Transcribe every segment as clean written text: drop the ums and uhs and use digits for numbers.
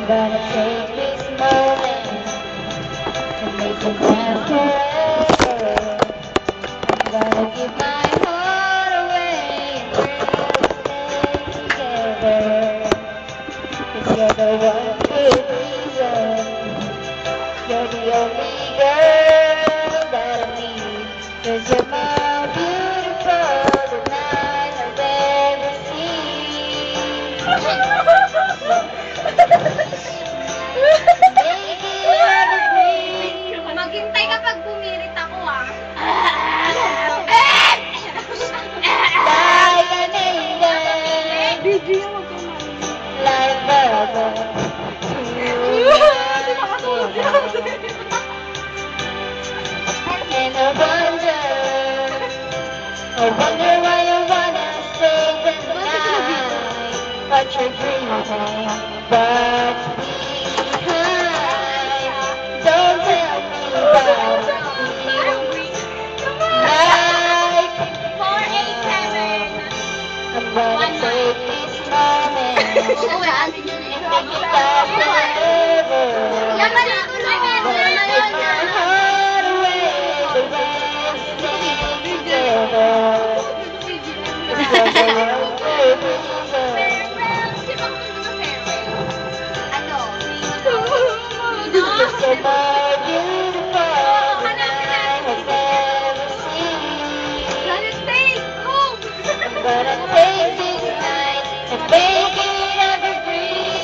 gonna take this moment and make it last forever. I'm gonna give my heart away and we're gonna stay together. 'Cause you're the one good reason. You're the only girl that I need. 'Cause you're more beautiful than I have ever seen. Maghintay kapag bumirit ako ah. Like an angel, like bubble. And I wonder why you wanna stay the night. What you're dreaming, but behind. Don't tell me about life. 487. I'm gonna take this moment and make it last forever. I'm gonna take my heart away the rest stay together. You're the one good reason. You're so more beautiful than I have ever seen. I'm gonna take this night and make it evergreen.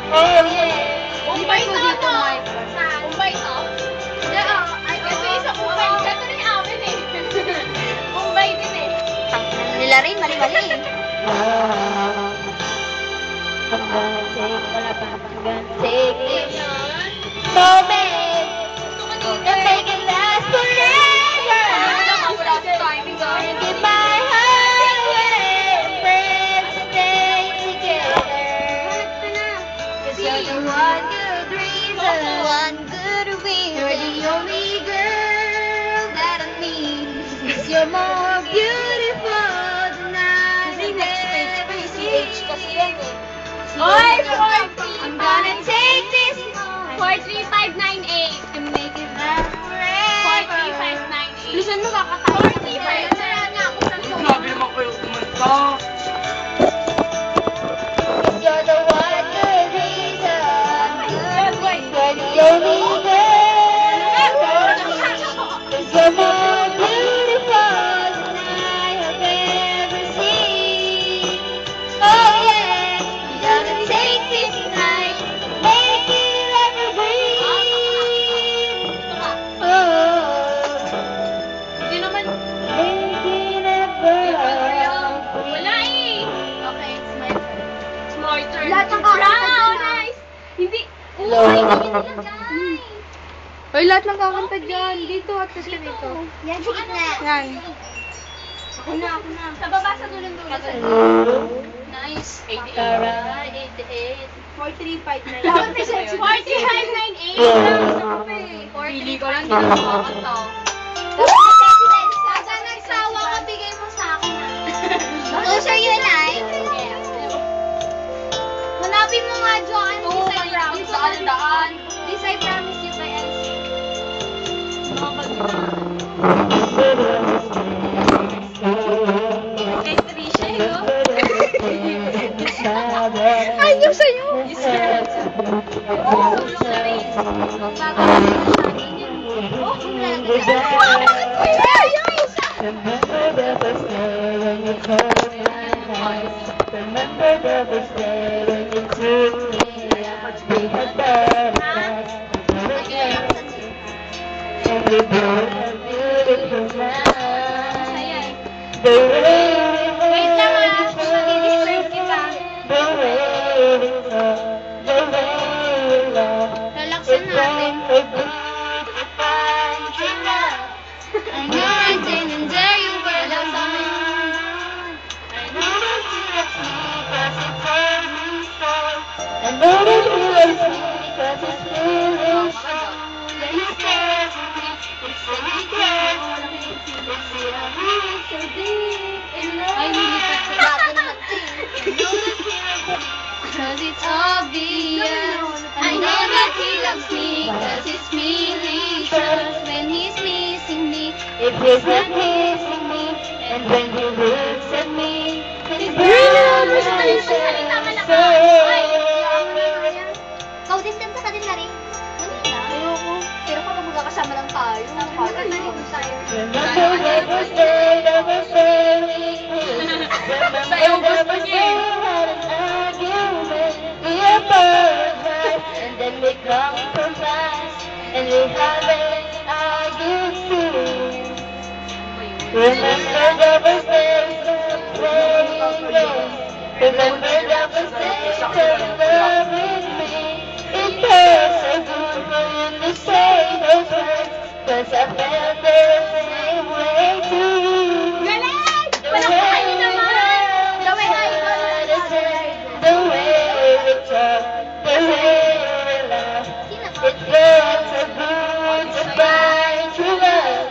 Oh yeah. Umbay to dito, Mike. Umbay to? Ay, ito isa umbay. Ito rin amin eh. Umbay din eh. Nila rin, mali-mali. I'm gonna take this moment and make it last forever. Gonna give my heart away and friends stay together. 'Cause you're the one good reason, one good reason. You're the only girl that I need. 'Cause you're more beautiful than I have ever seen. Oy, I'm gonna take this 43598. and make it last forever. 43598. Listen mo, kakatawa. 45. Wala na ako sa Sabi naman kayo kumanta. 'Cause you're the one good reason. You're the only girl. 'Cause you're more beautiful than I have ever seen. Oh yeah, I'm gonna take this night, make it evergreen. Oh, Hindi naman. make it evergreen. Wala eh. Okay, it's my turn. It's my turn. Lahat ng kakanta Brown dyan, ah. eyes. Hindi. Hello. Uy, hindi nilagay. Hoy, lahat ng kakanta dyan. Dito at sa dito. Yan, sige na. Yan. Ako na. Sa baba, sa dulo-dulo. Nice. 88. Alright. 88. 4359. 4598. Pili ko lang, hindi na makakanta. Pagka nagsawa ka, bigay mo sa akin. Those are you and I? Hanapin mo nga, Joanne. Oo, yung sa Aldaan. This I promise you by LC. Kay Trisha, yun. Ay, yung sa'yo. Remember the first day when you told me lies. Remember the first day when you took me out. We had better times. And we both had beautiful nights. The way we Wait lang held ah, each mag-i-disturb kita. the way we loved, the way we loved. Relaxan natin. I know I didn't dare you, but I love I know that you love me because you told me so. I know that you love me because it's feeling so. Then you scared me, you said you cared for me. You said I'm really so deep in love. Ay, nilipat sa Dati naman. I know that you love me. loves me, 'cause it's me he trusts when he's missing me. If he's not kissing me, and when he looks at me, his brown eyes say. Codistant ka din na rin. Ayoko. Pero kung magkakasama lang tayo, kala ko tayo. Remember the first day that we shared it. Remember the first day we had an argument. We apologized, and then we compromised, and we haven't argued since. Remember the first days of playing games. Remember the first days of loving me. It feels so good for you to say those words, 'cause I felt the same way too. Galing! The way we laugh, the way we talk, the way we laugh. It felt so good to find true love.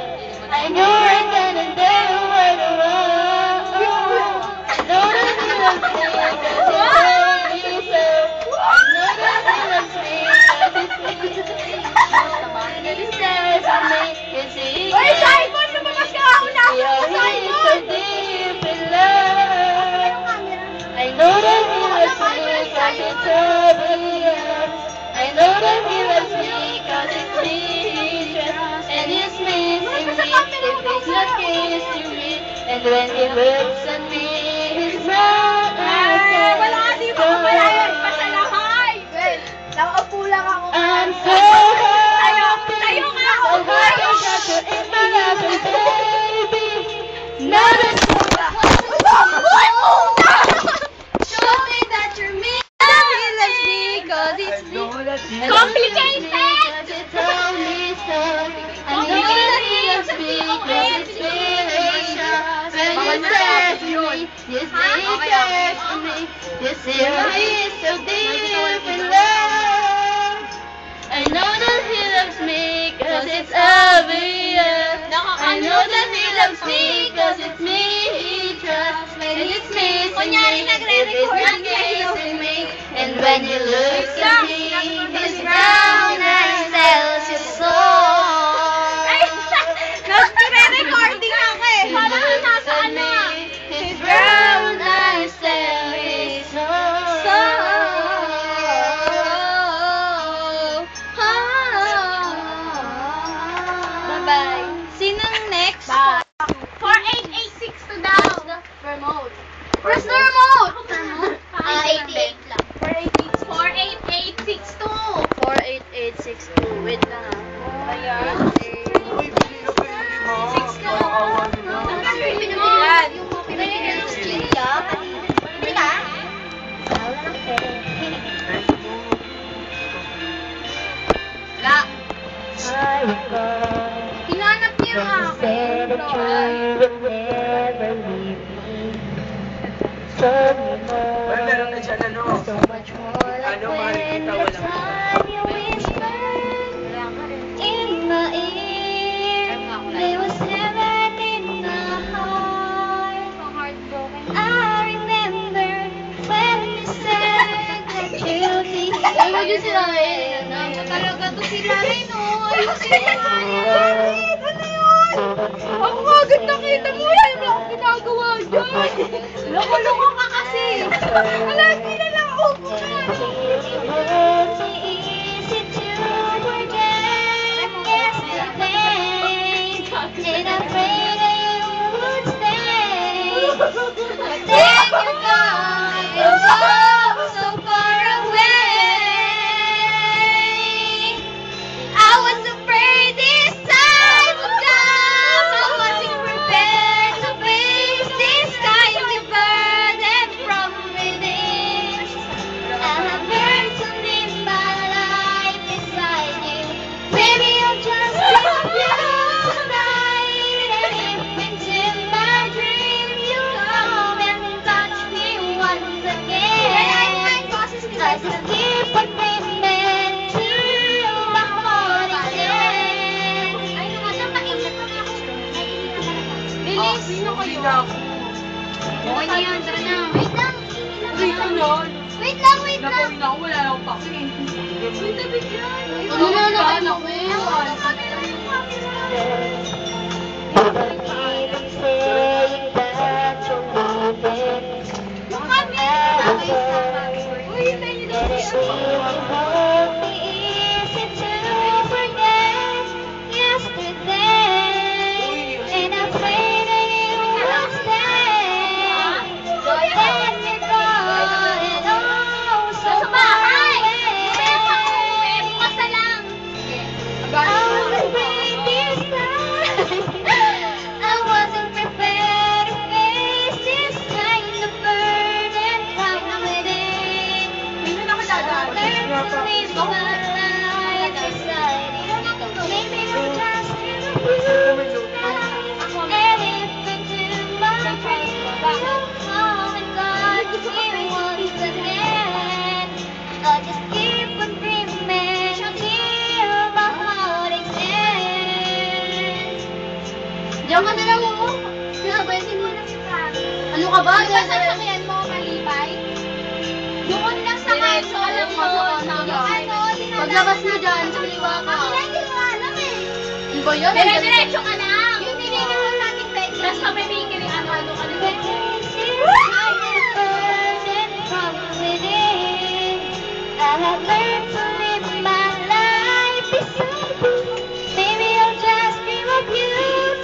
I knew right then and there where the wrong. I know that he loves me 'cause he told me so. I know that he loves me 'cause it's me. And he says to me, it's he. Uy, Simon! Lumabas ka ako na! We are really so deep in love. I know that he loves me 'cause it's obvious. I know that he loves me 'cause it's me he trusts. And he's missing me if he's not kissing me. And when he looks at me, his brown eyes say, Wala ka di ba? Wala yan! Pasalahay! Nakaupo lang ako. I'm so happy, Tayo nga ako! so happy that you're in my life, baby. Now that Uy, una! show me that you're me. He loves me 'cause it's me. Complicated! Because you told me so. I know that he loves me 'cause it's me he trusts. When he says to me, you say he cares for me. You say he's so deep in love. I know that he loves me 'cause it's obvious. I know that he loves me 'cause it's me he trusts. When he's missing Kunyari, me, if he's nagre-record not kayo. kissing me, and when he looks at me, his brown eyes tells you so. Ay! Nagre-recording ako eh! Parang nasa ano ah! His brown eyes tell me so. Bye-bye. Sinong next? 4886 daw! Remote. Where's the remote? 88 lang. 48862! 48862. Wait lang ah. Ayan. Uy, bili ka pa yung lima. Nakakawa nila. Yan. Pinagigil ng Chilya. Hindi ka? La. Hinanap niyo ah. Well, meron na dyan ano. Ano, makikita wala. In my ear, they were seven in my heart. I remember when you said that you'll be. Ay, wag yun sila eh. Talaga to sila rin, oh. Ayun sila. Ano yun? Ang agad nakita mo yan. Wala akong ginagawa dyan. Loko-loko ka kasi. Wala, hindi na lang ako. It's easy to forget yesterday. And I'm afraid that you would stay. But then you're gone. You're gone so far away. I was afraid this time would come. I wasn't prepared to face this kind of burden from within. I have learned to live my life beside you. Baby, I'll just love you tonight. And if into my dream you come and touch me once again, I just keep on dreaming to my heart again. Ay, nung mainit na ako. Bilis, sino kayo? Hindi na ako. Okay na yan, tara na. Wait lang. Uy, ano? Wait Wait lang, wait lang. Nagawin ako, wala lang pa. Wait, tabi dyan. Ano na naman ako eh? You keep saying that you're leaving. And it really won't be easy to forget yesterday. And I pray that you will stay. Don't let me go and oh so far away. I was afraid this time. I wasn't prepared to face this kind of burden from within. I learned to live my life beside you. Maybe I'll just dream of you tonight. And if into my dreams you'll come and guide me once again. I'll just keep on dreaming till my heart extends. Diyan ka na lang mo. Sinabayin mo na si Frank. Ano ka ba? Ano ba sasakyan mo, Malibay? Doon lang sa kaso, alam mo, yung ano, Paglabas mo dyan, sa liwa ka. Hindi ko alam eh. Ano ba yun? Dire-diretso ka lang. Yung tinigil mo sa ating pwede. Tapos mamimigil yung ano. I have learned to live my life beside you. Maybe I'll just dream of you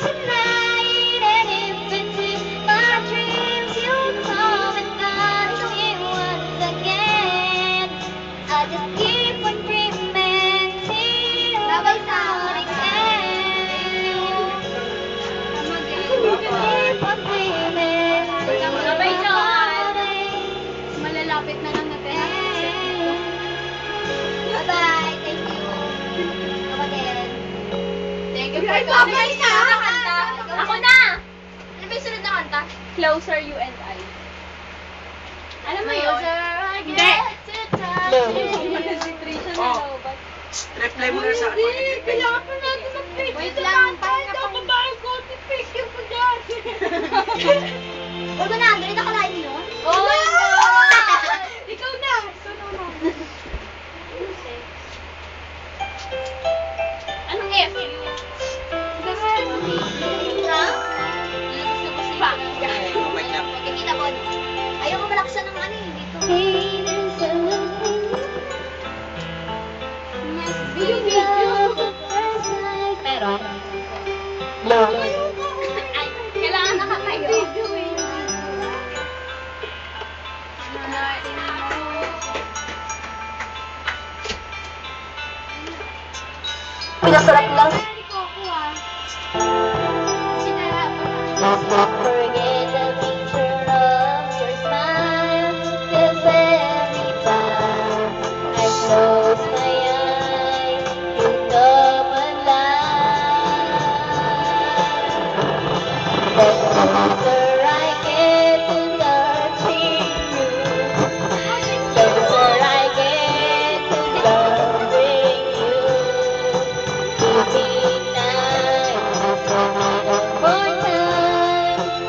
tonight. And if into my dreams you'll come and guide me once again, I'll just keep on dreaming till my heart extends. Keep on dreaming till my Sabay heart extends. Malalapit na lang natin. Bye-bye. Thank you. Ako din. Thank you for coming. Sunod na kanta. Ako na! Ano ba yung sunod na kanta? Closer, You and I. Alam mo yun? Hindi! Oh. Reply mo na sa ano. Kailangan natin mag-play. Wait lang. Daw babae ko. Picture ko dyan. Huwag na, ganito ka live yun? Oh, ikaw na. Anong F? Wait lang. Kikita ko. Ayoko malaksan ng ano eh. Dito. Pero, Ay, kailangan nakatayo. pinasulat lang. Let's Not forget the picture of your smile. 'Cause every time I close my eyes, you come alive. The closer I get to touching you, the closer I get to loving you. Every night, more time.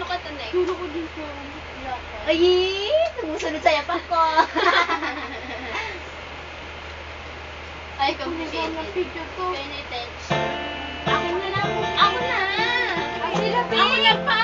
Paano ka to next? Turo ko dito. Ay, tumusunod sa yapak ko. Ay, Kung complicated. na picture ko. Penitence. Akin na lang. Ako na! Ay, sila Ako na pa!